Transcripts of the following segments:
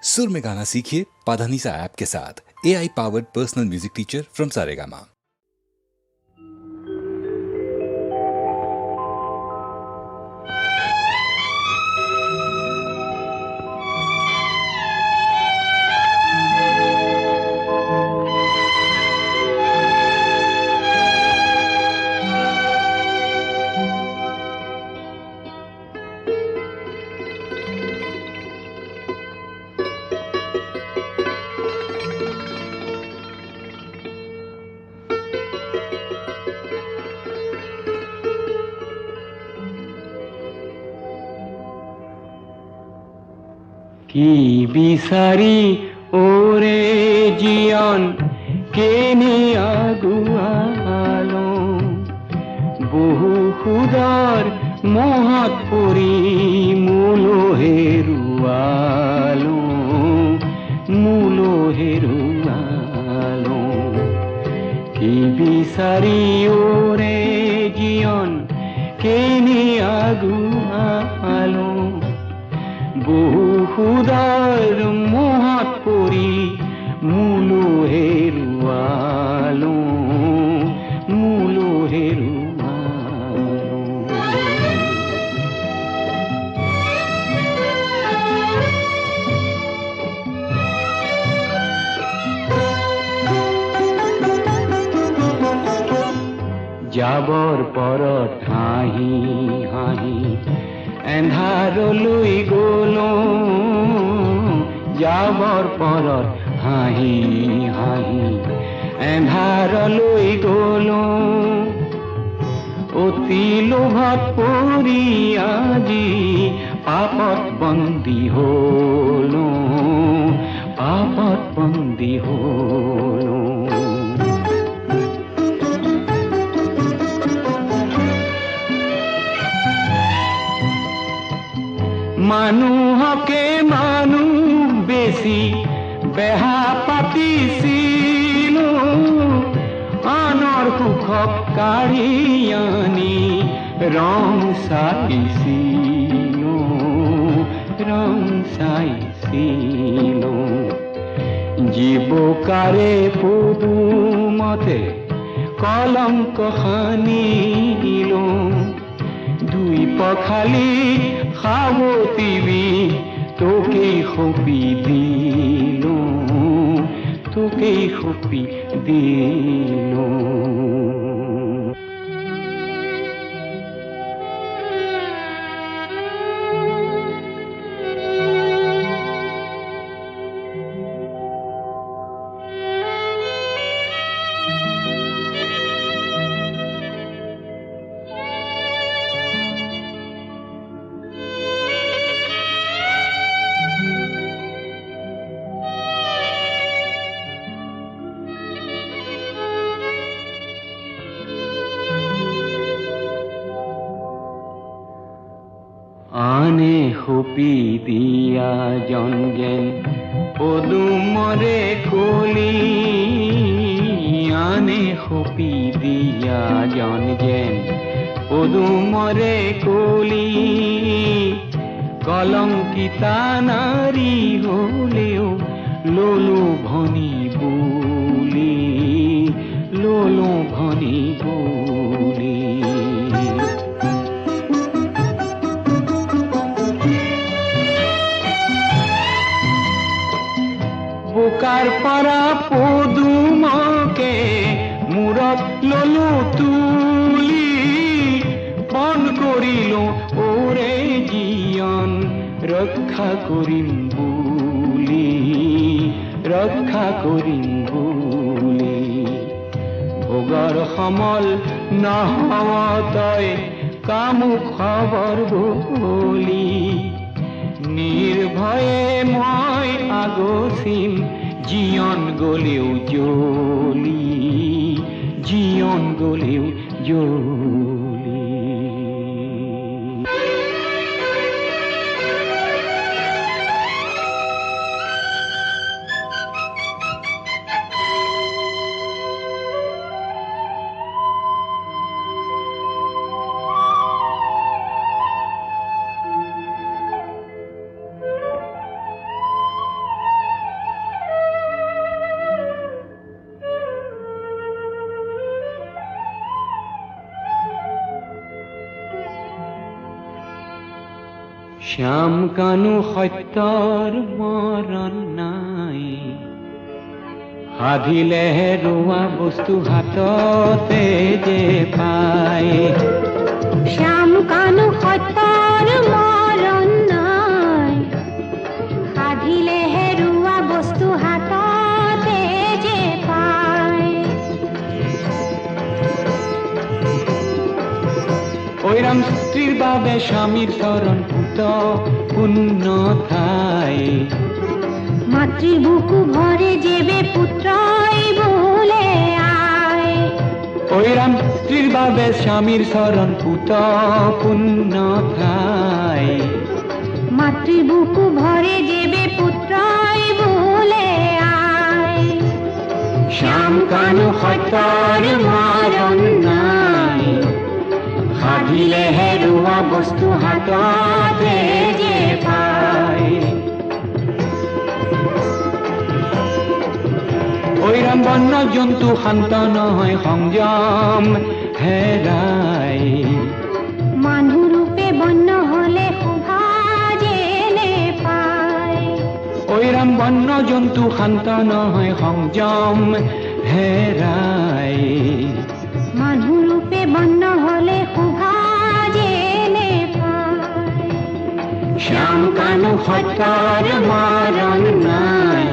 सुर में गाना सीखिए पाधानीसा ऐप के साथ। AI powered personal music teacher from Saregama. কি বিচাৰি ওৰে জীয়ন কেনে আগুৱালো বহু সুদৰ মহত পৰি মূলো হেৰুৱালো কি বিচাৰি ওৰে জীয়ন কেনে আগুৱালো বহু সুদৰ মহত পৰি মূলো হেৰুৱালো যাবৰ পৰত হাঁহি হাঁহি এন্ধাৰলৈ গলো যাবৰ পৰত হাঁহি হাঁহি এন্ধাৰলৈ গলো অতি লোভত পৰি আজি পাপত বন্দী হলো মানুহকে মানুহ বেছি বেহা পাতিছিলো আনৰ সুখক কাঢ়ি আনি ৰং চাইছিলো জীৱকাৰে পদুমতে কলংক সানিলো দুই পখালি সাৱতিবি তোকেই সঁপি দিলো আনে সপি দিয়া জন যেন পদুমৰে কলি আনে সপি দিয়া জন যেন পদুমৰে কলি কলংকিতা নাৰী হলেও ললো ভনী বুলি বোকাৰ পৰা পদুমকে মূৰত ললো তুলি বন কৰিলো ওৰে জীয়ন ৰক্ষা কৰিম বুলি ভোগৰ সমল নহৱ তই কামুক খবৰ বুলি নিৰ্ভয়ে মই আগচিম জীয়ন গলেও জ্বলি শ্যাম কানু সত্যৰ মৰণ নাই, সাধিলে হেৰুৱা বস্তু হাততে যে পায়। শ্যাম কানু সত্যৰ মৰণ নাই, সাধিলে হেৰুৱা বস্তু হাততে যে পায়। ঐৰাম স্ত্ৰীৰ বাবে স্বামীৰ চৰণ পুত পুণ্য ঠাই। মাতৃ বুকু ভৰে যেবে পুত্ৰই বলে আয়। ঐৰাম স্ত্ৰীৰ বাবে স্বামীৰ চৰণ পুত পুণ্য ঠাই। মাতৃ বুকু ভৰে যেবে পুত্ৰই বলে আয়। শ্যাম কানু সত্যৰ মৰণ নাই, সাধিলে হেৰুৱা বস্তু হাততে যে পায়। ঐৰাম বন্য জন্তু শান্ত নহয় সংযম হেৰাই। মানুহ ৰূপে বন্য হলে শোভা যেনে পায়। ঐৰাম বন্য জন্তু শান্ত নহয় সংযম হেৰাই। মানুহ ৰূপে বন্য হলে শোভা যেনে পায়। শ্যাম কানু সত্যৰ মৰণ নাই,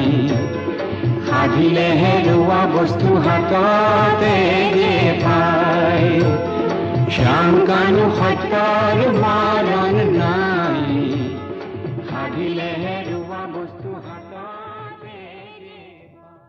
সাধিলে হেৰুৱা বস্তু হাততে যে পায়। শ্যাম কানু সত্যৰ মৰণ নাই, সাধিলে হেৰুৱা বস্তু হাততে যে পায়।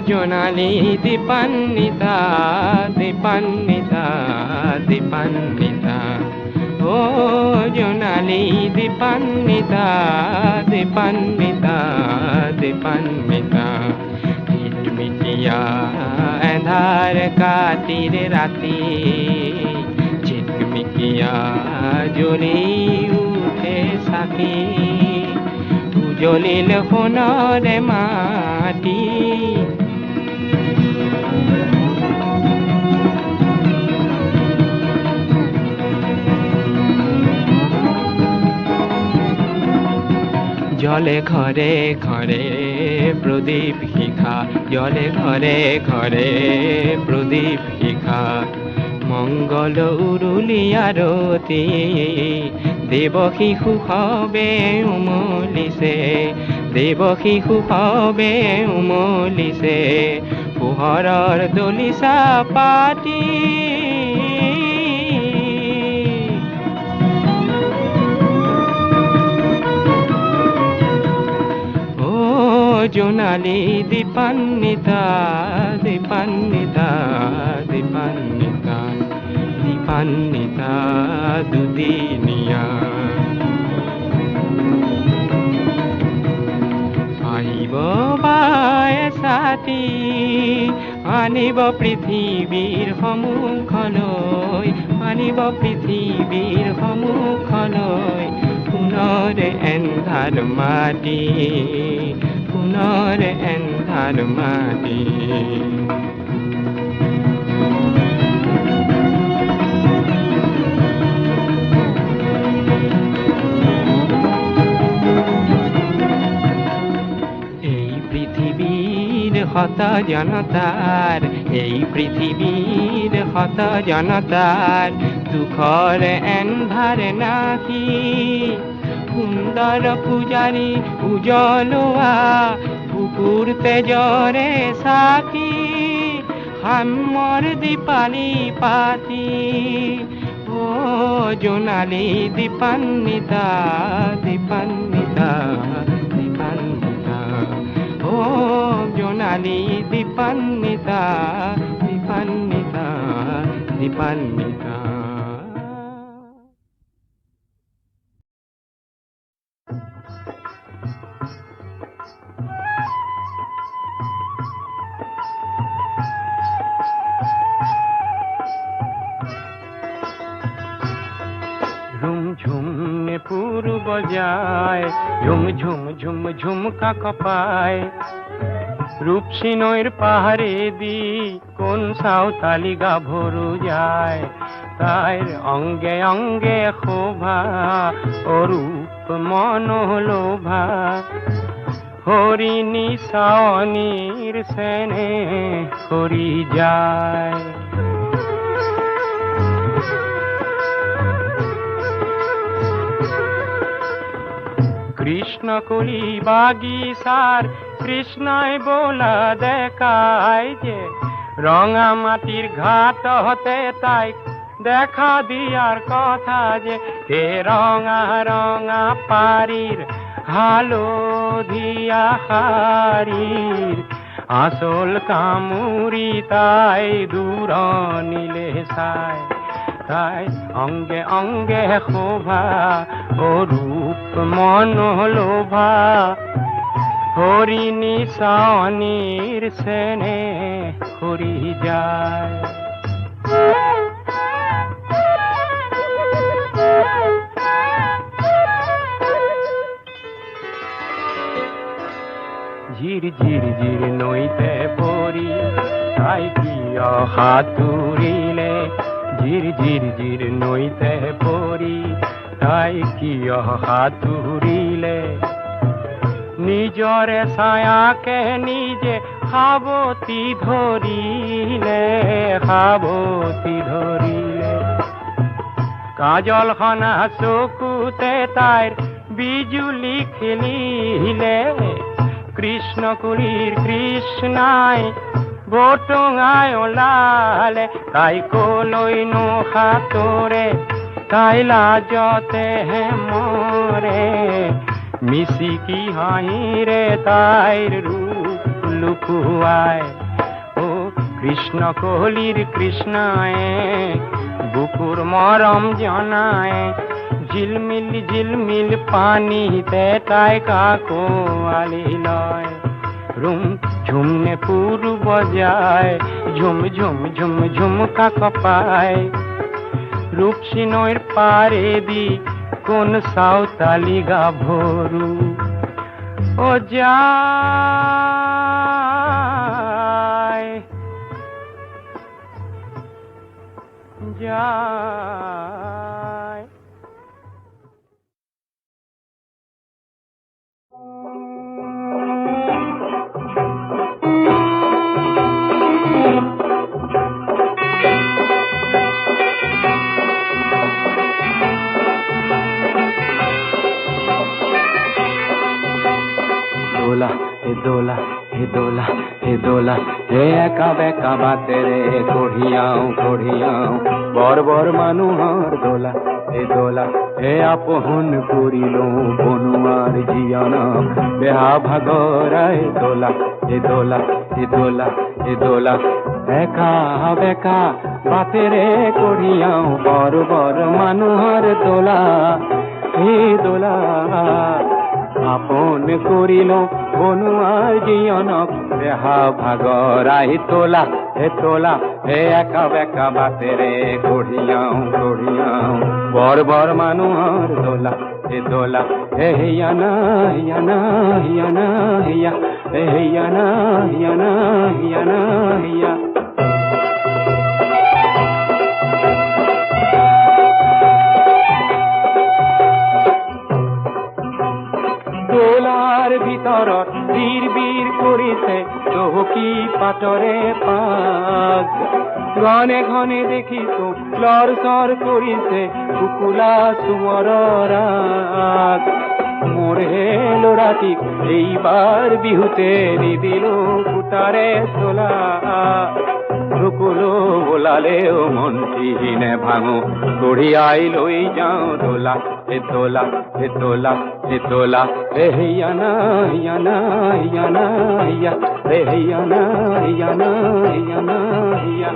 জোনালি দীপান্বিতা দীপান্বিতা দীপান্বিতা ও জোনালি দীপান্বিতা দীপান্বিতা দীপান্বিতা ঝিটমিটিয়া আঁধার কাতির রাতি ঝিটমিটিয়া জ্বলি উঠে সাকি জ্বলিল সোণৰ মাটি জলে ঘৰে ঘৰে প্ৰদীপ শিখা জলে ঘৰে ঘৰে প্ৰদীপ শিখা মংগল উৰুলি আৰতি দেৱ শিশু সবে উমলিছে দেৱ শিশু সবে উমলিছে পোহৰৰ দলিচা পাতি ও জোনালি দীপান্বিতা দীপান্বিতা দীপান্বিতা দীপান্বিতা দুদিনীয়া আহিব বায়ে ছাতি আনিব পৃথিৱীৰ সন্মুখলৈ আনিব পৃথিৱীৰ সন্মুখলৈ পুনৰ এন্ধাৰ মাটি পুনৰ এন্ধাৰ মাটি শত জনতাৰ এই পৃথিৱীৰ শত জনতাৰ দুখৰ এন্ধাৰ নাহি সুন্দৰ পূজাৰী উজ্বলোৱা বুকুৰ তেজৰে চাকি সাম্যৰ দীপালি পাতি ও জোনালি দীপান্বিতা দীপান্বিতা দীপান্বিতা ও জোনালি দীপান্বিতা দীপান্বিতা দীপান্বিতা ঝুমঝুম পূর্ব যায় ঝুম ঝুম ঝুম ঝুমকা কপায় রূপসী নৈর পাহাড়ে দি কোন সাঁওতালি গাভরু যায় তাইর অঙ্গে অঙ্গে শোভা অরূপ মনোলোভা হরিণী চাৱনীৰ চেনে সৰি যায় কৃষ্ণ কলি বাগিচার কৃষ্ণই বোলা দেখায় যে রঙা মাটির ঘাট হতে তাই দেখা দিয়ার কথা যে হে রঙা রঙা পারির হালধিয়া হারির আসল কামুরি তাই দূর নিলে সায় তাই অঙ্গে অঙ্গে শোভা ও রূপ মনোলোভা হরিণী চাৱনীৰ চেনে সৰি যায় ঝিৰ ঝিৰ ঝিৰ নৈতে পৰি তাই কিয় সাঁতুৰিলে ঝিৰ ঝিৰ ঝিৰ নৈতে পৰি তাই কিয় সাঁতুৰিলে নিজৰে ছায়াকে নিজে সাৱতি ধৰিলে সাৱতি ধৰিলে কাজল খনা চকুতে তাইৰ বিজুলি খেলিলে কৃষ্ণ কুলিৰ কৃষ্ণাই বটঙাই ওলালে তাই কলৈনো সাঁতোৰে তাই লাজতে মৰে মিচিকি হাঁহিৰে তাইৰ ৰূপ লুকুয়ায় ও কৃষ্ণ কোহলির কৃষ্ণায় বুকুর মরম জানায় ঝিলমিল ঝিলমিল পানিতে তাই কাকো আলি লয় রুম ঝুমনে পুরু বজায় ঝুম ঝুম ঝুম ঝুমকা কপায় রূপসী নৈর পারে দি কোন সাঁওতালি গাভরু ও যায় যায় দোলা হে দোলা হে দোলা হে দোলা হে একা বেকা বাতে রে কঢ়িয়াও কঢ়িয়াও বর বর মানুহর দোলা হে দোলা হে আপহন করিল বনুয়ার জিয়ানা বেহা ভাগরায় দোলা হে দোলা হে দোলা হে দোলা একা বেকা বাতে রে কঢ়িয়াও বর বর মানুহর দোলা হে দোলা আপন করিল বনুয়ার জিয়নক বেহা ভাগরাই তোলা হে একা বেকা বাতে রে কঢ়িয়াও কঢ়িয়াও বর বর মানুহর দোলা হে দোলা হে হিয়ানা হিয়ানা হিয়ানা হিয়া হে হিয়ানা হিয়ানা হিয়ানা হিয়া দোলার ভিতৰত বীৰ বীৰ কৰিছে চহকী পাতৰে পাগ ঘনে ঘনে দেখিছো লৰ চৰ কৰিছে কুকুলা চুমৰৰ ৰাগ মোৰ হে ল'ৰাটিক এইবাৰ বিহুতে নিদিলো ফুটাৰে চোলা ঢুকুলো বোলালেও মন্ত্ৰীহীনে ভাঙো কঢ়িয়াই লৈ যাওঁ দোলা হে দোলা হে দোলা হে দোলা হে হিয়ানা হিয়ানা হিয়ানা হিয়া হে হিয়ানা হিয়ানা হিয়ানা হিয়া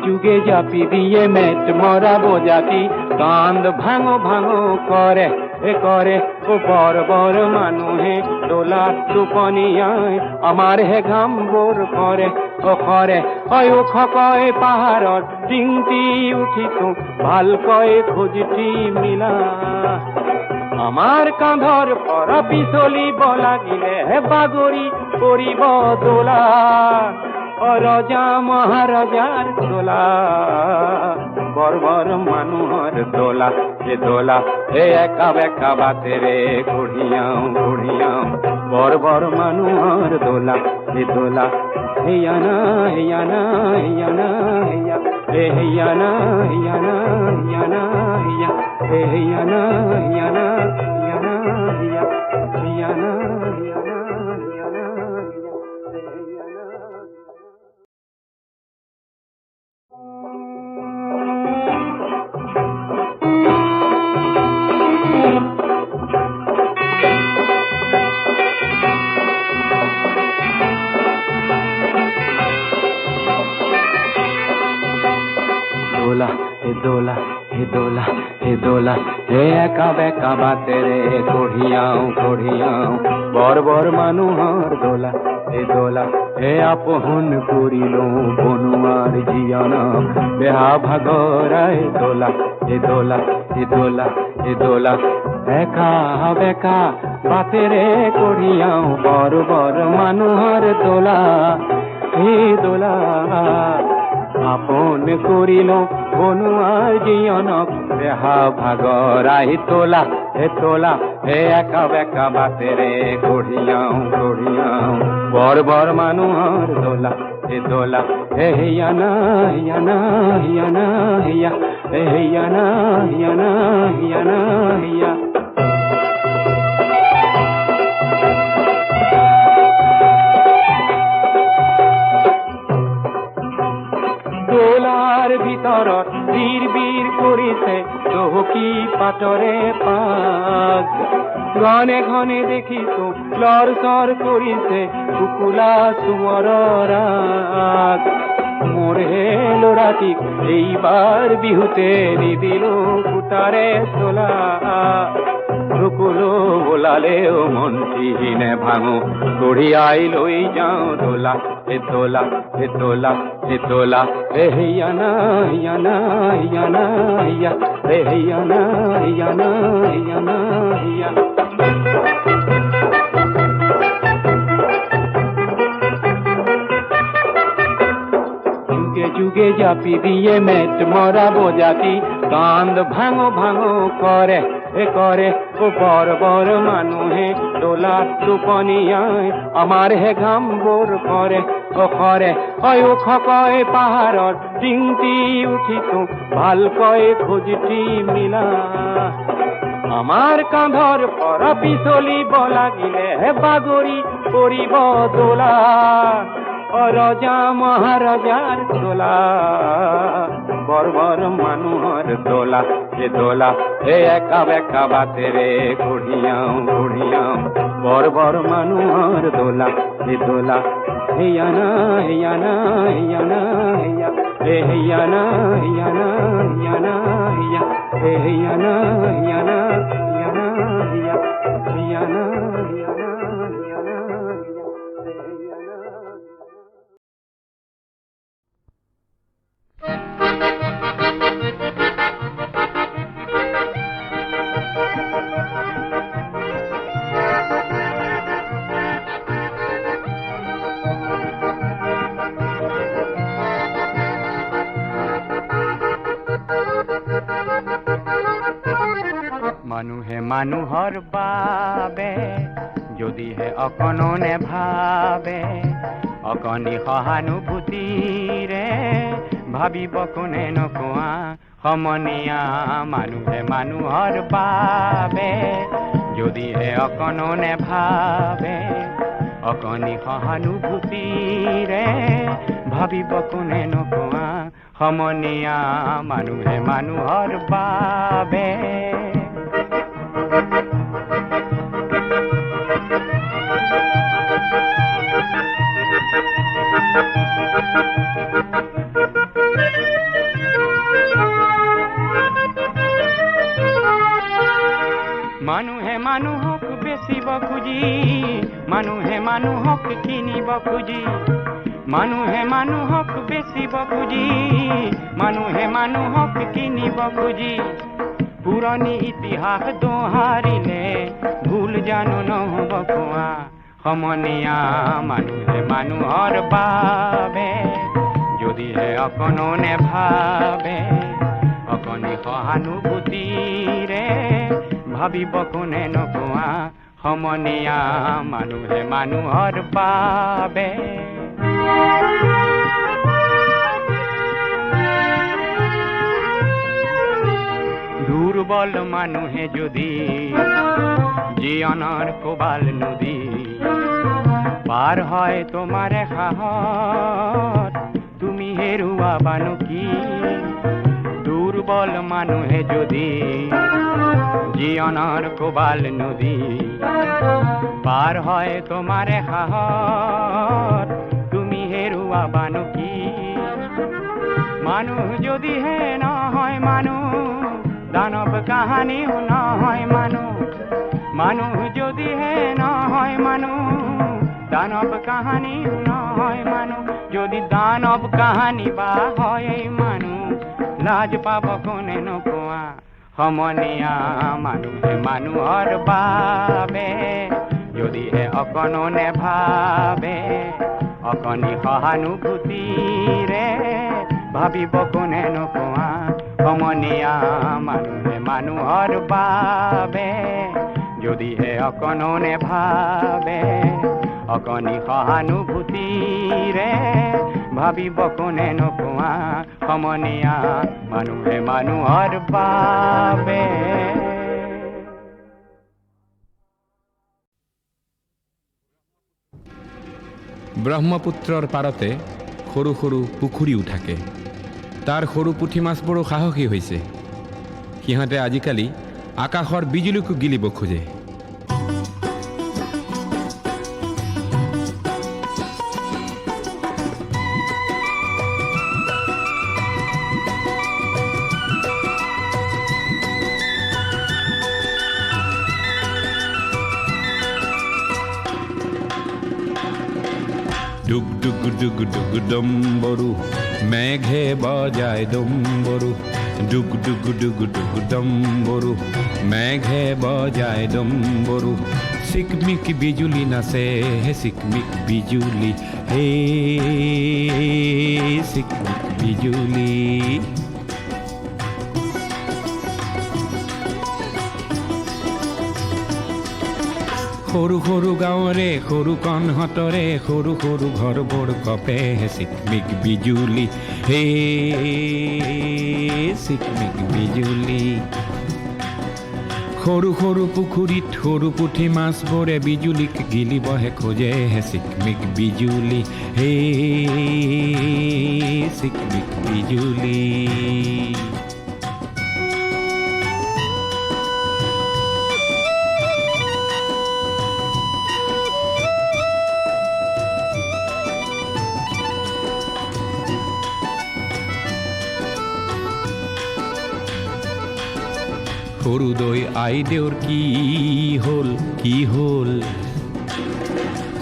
যুগে জাপি দিয়ে মেট মরা বোজাতি কান্দ ভাঙো ভাঙো করে করে ও বর বর মানুহে দোলা টোপনিয়ায় আমার হে ঘাম বোর করে ও করে অয় খকয় পাহাড়ত ডিংটি উঠিছো ভাল কয় খোঁজটি মিলা আমার কাঁধর পর পিছলিব লাগিলে বাগৰি পৰিব দোলা রজা মহারাজার দোলা বর বর মানুহর দোলা হে একা বেকা বাতে রে কঢ়িয়াও কঢ়িয়াও বর বর মানুহর দোলা হিয়ানা হিয়ানা হিয়ানা হিয়া হে হিয়ানা হিয়ানা হিয়ানা হিয়া হে হিয়ানা হিয়ানা হিয়ানা হিয়া হিয়ানা হিয়ানা হিয়ানা হিয়া দোলা হে দোলা হে দোলা হে দোলা হে একা বেকা বাতে রে কঢ়িয়াও কঢ়িয়াও বর বর মানুহর দোলা হে আপহন করিল বনুয়ার জিয়ানা বেহা ভাগরায় দোলা হে দোলা হে দোলা হে দোলা একা বেকা বাতে রে কঢ়িয়াও বর বর মানুহর দোলা হে দোলা আপন করিল বনুয়ার জিয়নক বেহা ভাগরাই তোলা হে একা বেকা বাতে রে কঢ়িয়াও কঢ়িয়াও বর বর মানুহর দোলা হে হিয়ানা হিয়ানা হিয়ানা হিয়া হে হিয়ানা হিয়ানা হিয়ানা হিয়া দোলার তাৰ ভিতৰত বীৰ বীৰ কৰিছে চহকী পাতৰে পাগ ঘনে ঘনে দেখিছো লৰ চৰ কৰিছে কুকুলা চুমৰৰ ৰাগ মোৰ হে ল'ৰাটিক এইবাৰ বিহুতে নিদিলো ফুটাৰে চোলা ঢুকুলো বোলালেও মন্ত্ৰী নেভাঙো কঢ়িয়াই লৈ যাওঁ দোলা হে দোলা হে দোলা হে দোলা হে হিয়ানা হিয়ানা হিয়ানা হিয়া হে হিয়ানা হিয়ানা হিয়ানা হিয়া যুগে জাপি দিয়ে মেট মরা বোজাতি কান্দ ভাঙো ভাঙো করে করে ও বড় বড় মানুহে দোলা টোপনিয়ায় আমার হে ঘাম বোর করে ও করে হয় ও খকয় পাহাড়ত টিংটি উঠিছো ভালকৈ খোঁজটি মিলা আমার কাঁধর পৰা পিছলিব লাগিলে হে বাগৰি পৰিব দোলা ৰজা মহাৰাজাৰ দোলা বৰ্বৰ মানুহৰ দোলা এ দোলা এ একা বেকা বাতে ৰে কঢ়িয়াও কঢ়িয়াও বৰ্বৰ মানুহৰ দোলা এ দোলা হিয়ানা হিয়ানা হিয়ানা হিয়া হে হিয়ানা হিয়ানা হিয়ানা হিয়া হে হিয়ানা হিয়ানা হিয়ানা হিয়া হিয়ানা হিয়ানা হিয়ানা মানুহে মানুহৰ বাবে যদিহে অকণো নেভাবে অকণি সহানুভূতিৰে ভাবিব কোনে নকোৱা সমনীয়া মানুহে মানুহৰ বাবে যদিহে অকণো নেভাবে অকণি সহানুভূতিৰে ভাবিব কোনে নকোৱা সমনীয়া মানুহে মানুহৰ বাবে মানুহে মানুহক বেচিব খুজি মানুহে মানুহক কিনিব খুজি মানুহে মানুহক বেচিব খুজি মানুহে মানুহক কিনিব খুজি পুৰণি ইতিহাস দোহাৰিলে ভুল জানো নহ'ব কোৱা সমনীয়া মানুহে মানুহৰ বাবে যদিহে অকণো নেভাবে অকণি সহানুভূতিৰে ভাবিব কোনে নকোৱা সমনীয়া মানুহে মানুহৰ বাবে দুৰ্বল মানুহে যদি জীৱনৰ কোবাল নদী পাৰ হয় তোমাৰে সাহত তুমি হেৰুৱাবানো কি দুৰ্বল মানুহে যদি জীৱনৰ কোবাল নদী পাৰ হয় তোমাৰে সাহত তুমি হেৰুৱাবানো কি মানুহ যদিহে নহয় মানুহ দানৱ কাহানিও নহয় মানুহ মানুহ যদিহে নহয় মানুহ দানৱ কাহানিও নহয় মানুহ যদি দানৱ কাহানি বা হয় মানুহ লাজ পাব কোনে নকোৱা সমনীয়া মানুহে মানুহৰ বাবে যদিহে অকণো নেভাবে অকণি সহানুভূতিৰে ভাবিব কোনে নকোৱা সমনীয়া মানুহে মানুহৰ বাবে যদিহে অকণো নেভাবে অকণি সহানুভূতিৰে ভাবিব কোনে নকোৱা সমনীয়া মানুহে মানুহৰ বাবে ব্ৰহ্মপুত্ৰৰ পাৰতে সৰু সৰু পুখুৰীও থাকে তাৰ সৰু পুঠি মাছবোৰো সাহসী হৈছে। সিহঁতে আজিকালি আকাশৰ বিজুলীকো গিলিব খোজে। ডুগ ডুগ ডুগ ডুগ ডম্বৰু মেঘে বজায় ডম্বৰু, ডুগ ডুগ ডুগ ডুগ ডম্বৰু মেঘে বজায় ডম্বৰু। চিকমিক বিজুলি নাচে হে চিকমিক বিজুলি, হে চিকমিক বিজুলি। সৰু সৰু গাঁৱৰে সৰু কণহঁতৰে সৰু সৰু ঘৰবোৰ কপে হে চিকমিক বিজুলি, হে চিকমিক বিজুলি। সৰু সৰু পুখুৰীত সৰু পুঠি মাছবোৰে বিজুলীক গিলিবহে খোজে হে চিকমিক বিজুলি, হে চিকমিক বিজুলি। সৰু দৈ আইদেউৰ কি হ'ল কি হ'ল,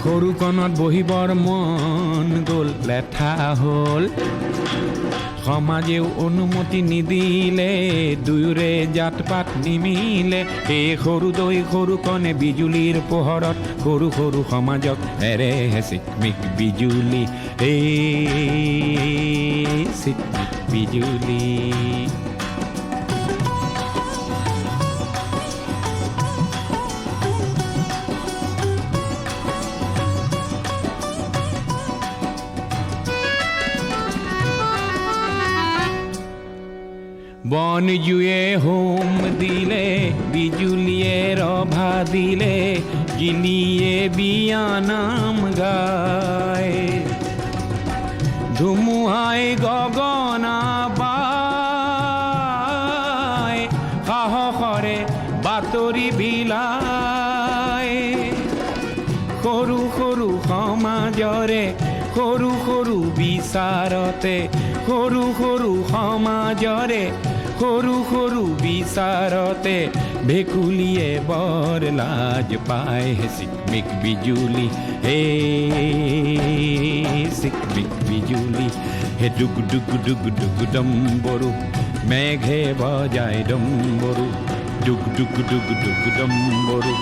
সৰু কণত বহিবৰ মন গ'ল লেঠা হ'ল। সমাজেও অনুমতি নিদিলে দুয়োৰে জাত পাত নিমিলে, এই সৰু দৈ সৰু কণে বিজুলীৰ পোহৰত সৰু সৰু সমাজক এৰে হে চিকমিক বিজুলি, এই চিকমিক বিজুলি। বন জুয়ে হোম দিলে বিজুলিয়ে ৰভা দিলে, গিলিয়ে বিয়ানাম গায়। ধুমুহাই গগনা বাই সাহসৰে বাতৰি বিলায়। সৰু সৰু সমাজৰে সৰু সৰু বিচাৰতে, সৰু সৰু সমাজৰে সৰু সৰু বিচাৰতে ভেকুলীয়ে বৰ লাজ পায় হে চিকমিক বিজুলি, হে চিকমিক বিজুলি। হে ডুগ ডুগ ডুগ ডুগ ডম্বৰু মেঘে বজায় ডম্বৰু, ডুগ ডুগ ডুগ ডুগ ডম্বৰু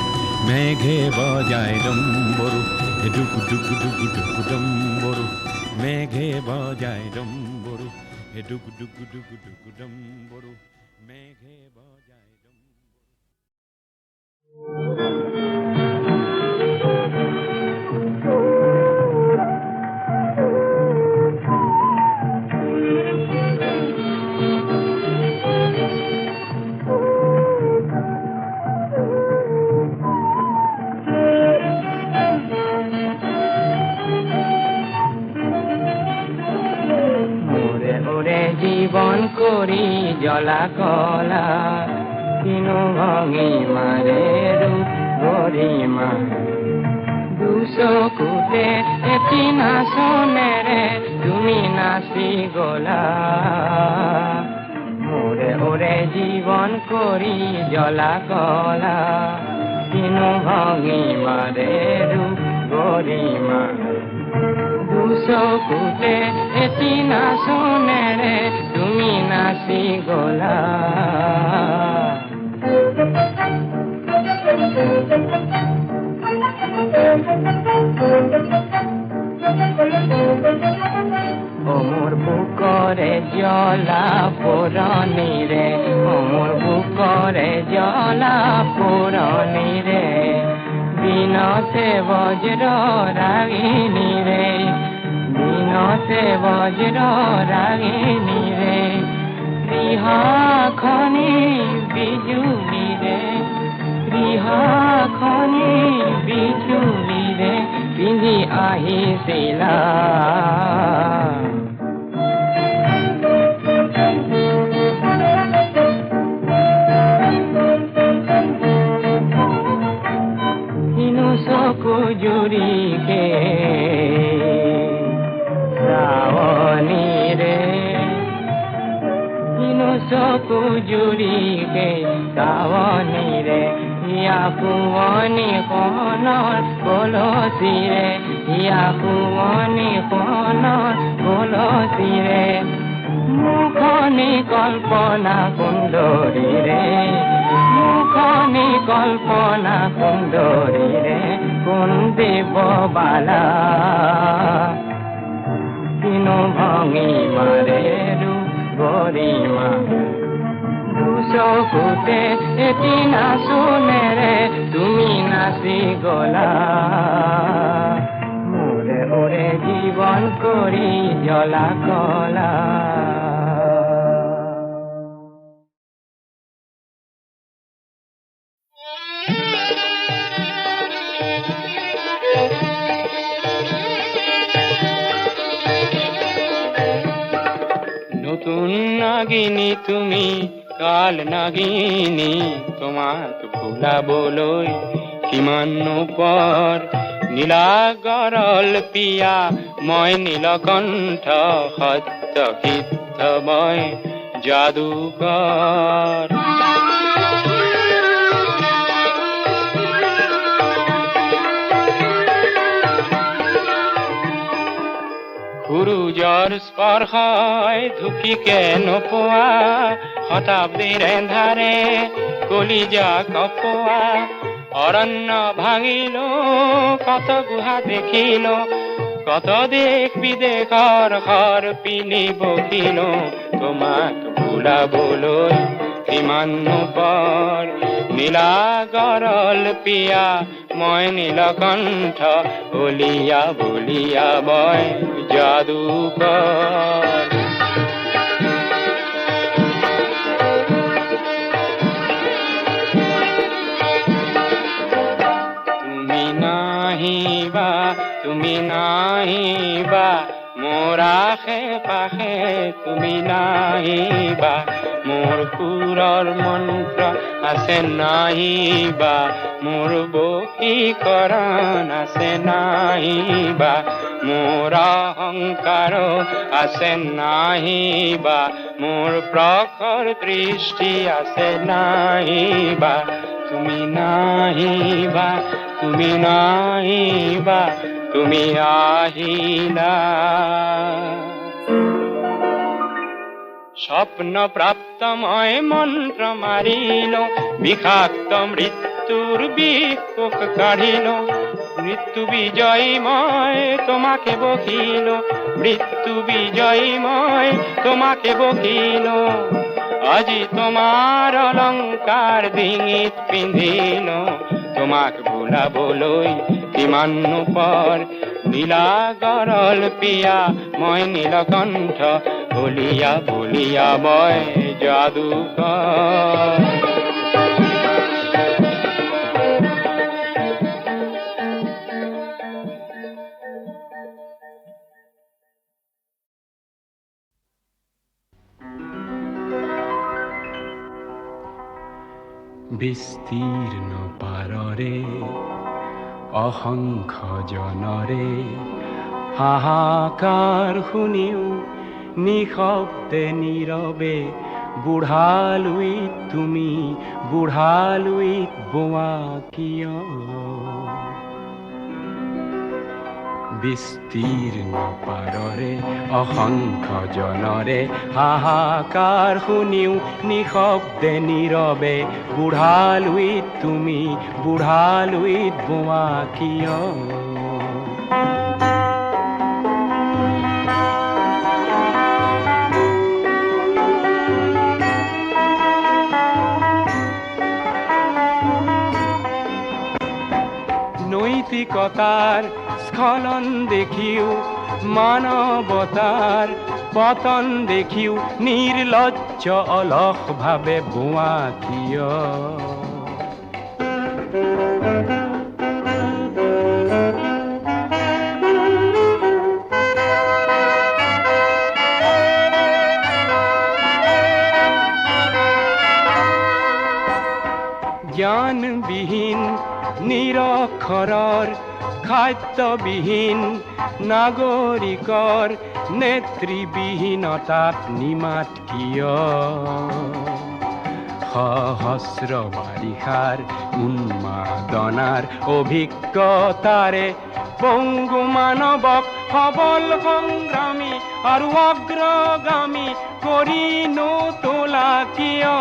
মেঘে বজায় ডম্বৰু, হে ডুগ ডুগ ডুগ ডুগ ডম্বৰু মেঘে বজায় ডম্বৰু, হে ডুগ ডুগ ডুগ ডুগ ডম্বৰু মেঘে বজায় ডম্বৰু। জীবন কৰি জলা কলা, কিনো ভঙি মাৰে ৰূপ গৰিমা। দুচকুতে এটি নাচনেৰে তুমি নাচি গলা, মোৰে ওৰে জীৱন কৰি জলা কলা, কিনো ভঙি মাৰে ৰূপ গৰিমা। দুচকুতে এটি নাচনেৰে তুমি নাচি গলা। মোৰ বুকৰে জ্বলা পুৰণিৰে, মোৰ বুকৰে জ্বলা পুৰণিৰে, দিনতে বজ্ৰ ৰাগিনীৰে, দিনতে বজ্ৰ ৰাগিনীৰে, ৰিহাখনি বিজুলীৰে, ৰিহাখনি বিজুলীৰে পিন্ধি আহিছিলা। চকু জুৰিকে চাৱনিৰে হিয়া শুৱনি খনৰ কলচীৰে হিয়া শুৱনি খনৰ কলচীৰে মুখনি কল্পনা সুন্দৰীৰে মুখনি কল্পনা সুন্দৰীৰে কোন দেৱ বালা কিনো ভঙি মাৰে গৰিমা দুচকুতে এটি নাচোনেৰে তুমি নাচি গলা মোৰে ওৰে জীৱন কৰি জ্বলা কলা নতুন নাগিনী তুমি কাল নাগিনী তোমাক ভুলাবলৈ কিমান পৰ নীলা গৰল পিয়া মই নীলকণ্ঠ সত্য সিদ্ধ মই যাদুকৰ সূৰুযৰ স্পৰ্শই ঢুকিকে নোপোৱা শতাব্দীৰ এন্ধাৰে কলিজা কপোৱা অৰণ্য ভাঙিলো কত গুহা দেখিলো কত দেশ বিদেশৰ ঘৰ পিনি বকিলো তোমাক ভুলাবলৈ কিমান পৰ নীলা গৰল পিয়া মই নীলকণ্ঠ বলিয়া বলিয়া মই যাদুকৰ তুমি নাহিবা মোৰ আশে পাশে তুমি নাহিবা মোৰ সুৰৰ মন্ত্ৰ আছে নাহিবা মোৰ বশীকৰণ আছে নাহিবা মোৰ অহংকাৰ আছে নাহিবা মোৰ প্ৰখৰ দৃষ্টি আছে নাহিবা তুমি নাহিবা তুমি নাহিবা তুমি আহিলা স্বপ্ন প্রাপ্ত মই মন্ত্র মারিল বিষাক্ত মৃত্যুর বিপোক কাঢ়িল মৃত্যু বিজয়ী মই তোমাকে বকিল মৃত্যু বিজয়ী মই তোমাকে বকিল আজি তোমার অলংকার ডিঙিত পিন্ধিল তোমাক ভুলাবলৈ কিমান পৰ নীলা গৰল পিয়া মই নীলকণ্ঠ বলিয়া বলিয়া মই যাদুকৰ বিস্তীৰ্ণ পাৰৰে অসংখ্য জনৰে হাহাকাৰ শুনিও নিশব্দে নীৰৱে বুঢ়ালুইত তুমি বুঢ়ালুইত বোৱা কিয় বিস্তীৰ্ণ পাৰৰে অসংখ্য জনৰে হাহাকাৰ শুনিও নিশব্দে নীৰৱে বুঢ়ালুইত তুমি বুঢ়ালুইত বোৱা কিয় নৈতিকতাৰ স্খলন দেখিও মানৱতাৰ পতন দেখিও নিৰ্লজ্জ অলস ভাৱে বোৱা কিয় জ্ঞানবিহীন নিৰক্ষৰৰ খাদ্যবিহীন নাগৰিকৰ নেতৃবিহীনতাত নিমাত কিয় সহস্ৰ বাৰিষাৰ উন্মাদনাৰ অভিজ্ঞতাৰে পংগু মানৱক সবল সংগ্ৰামী আৰু অগ্ৰগামী কৰি নোতোলা কিয়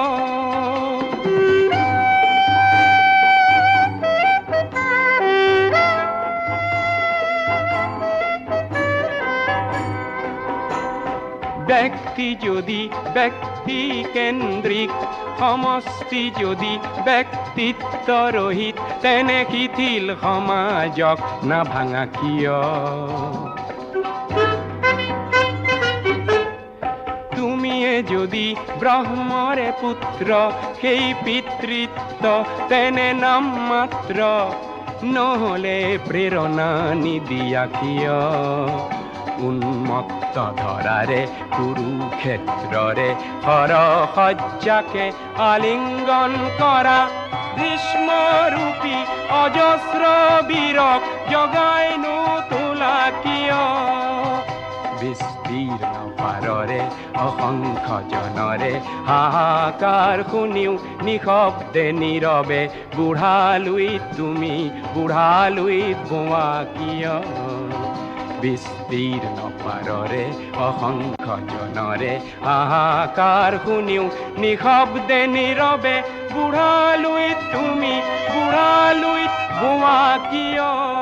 ব্যক্তি যদি ব্যক্তি কেন্দ্ৰিক সমষ্টি যদি ব্যক্তিত্ব ৰহিত তেনে শিথিল সমাজক নাভাঙা কিয় তুমিয়ে যদি ব্ৰহ্মৰে পুত্ৰ সেই পিতৃত্ব তেনে নাম মাত্ৰ নহলে প্ৰেৰণা নিদিয়া কিয় উন্মত্ত ধৰাৰে কুৰুক্ষেত্ৰৰে হৰসজ্জাকে আলিংগন কৰা গ্ৰীষ্মৰূপী অজস্ৰ বীৰক জগাই নোতোলা কিয় বিস্তীৰ্ণ পাৰৰে অসংখ্য জনৰে হাহাকাৰ শুনিও নিশব্দে নীৰৱে বুঢ়ালুইত তুমি বুঢ়ালুইত বোৱা কিয় বিস্তীৰ্ণ পাৰৰে অসংখ্য জনৰে হাহাকাৰ শুনিও নিশব্দে নীৰৱে বুঢ়ালুইত তুমি বুঢ়ালুইত বোৱা কিয়